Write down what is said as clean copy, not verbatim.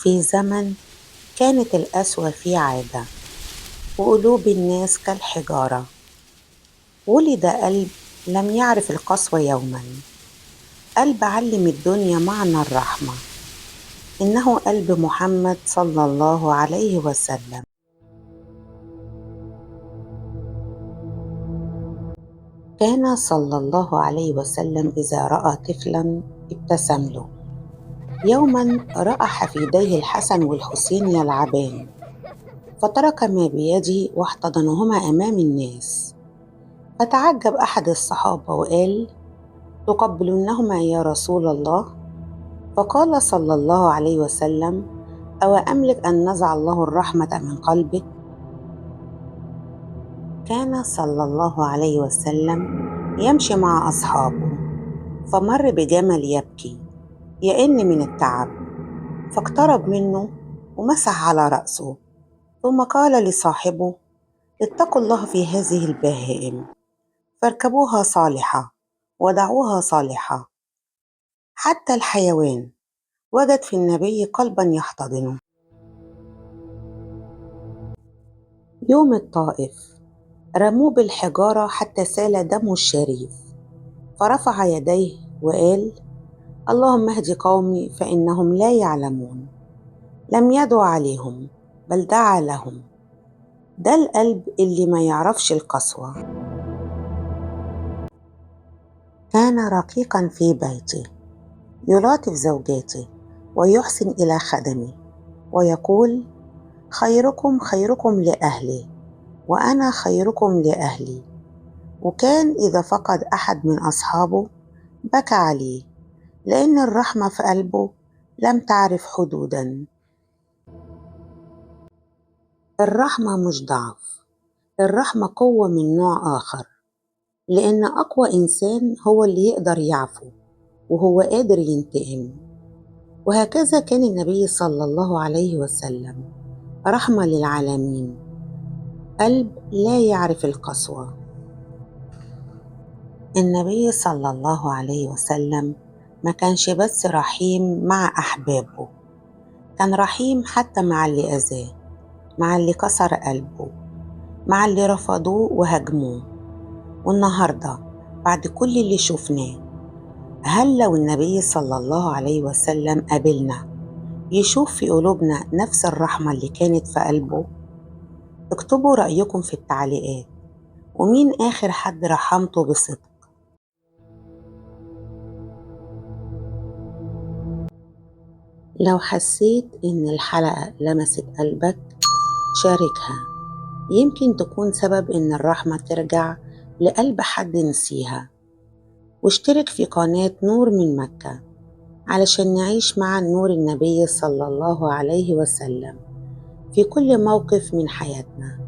في زمن كانت القسوة فيه عادة، وقلوب الناس كالحجارة. ولد قلب لم يعرف القسوة يوما، قلب علم الدنيا معنى الرحمة. إنه قلب محمد صلى الله عليه وسلم. كان صلى الله عليه وسلم إذا رأى طفلا ابتسم له. يوما رأى حفيديه الحسن والحسين يلعبان، فترك ما بيده واحتضنهما أمام الناس. فتعجب أحد الصحابة وقال: تقبلونهما يا رسول الله؟ فقال صلى الله عليه وسلم: أو أملك أن نزع الله الرحمة من قلبك؟ كان صلى الله عليه وسلم يمشي مع أصحابه، فمر بجمل يبكي يئن من التعب، فاقترب منه ومسح على رأسه، ثم قال لصاحبه: اتقوا الله في هذه البهائم، فاركبوها صالحة ودعوها صالحة. حتى الحيوان وجد في النبي قلبا يحتضنه. يوم الطائف رموه بالحجارة حتى سال دمه الشريف، فرفع يديه وقال: اللهم اهد قومي فإنهم لا يعلمون. لم يدع عليهم بل دعا لهم. ده القلب اللي ما يعرفش القسوة. كان رقيقا في بيته، يلاطف زوجاته ويحسن إلى خدمه، ويقول: خيركم خيركم لأهلي وأنا خيركم لأهلي. وكان إذا فقد أحد من أصحابه بكى عليه، لأن الرحمة في قلبه لم تعرف حدودا. الرحمة مش ضعف، الرحمة قوة من نوع آخر، لأن أقوى إنسان هو اللي يقدر يعفو وهو قادر ينتقم. وهكذا كان النبي صلى الله عليه وسلم رحمة للعالمين، قلب لا يعرف القسوة. النبي صلى الله عليه وسلم ما كانش بس رحيم مع أحبابه، كان رحيم حتى مع اللي أذاه، مع اللي كسر قلبه، مع اللي رفضوه وهاجموه. والنهاردة بعد كل اللي شفناه، هل لو النبي صلى الله عليه وسلم قابلنا يشوف في قلوبنا نفس الرحمة اللي كانت في قلبه؟ اكتبوا رأيكم في التعليقات، ومين آخر حد رحمته بصدق؟ لو حسيت إن الحلقة لمست قلبك شاركها، يمكن تكون سبب إن الرحمة ترجع لقلب حد نسيها. واشترك في قناة نور من مكة علشان نعيش مع نور النبي صلى الله عليه وسلم في كل موقف من حياتنا.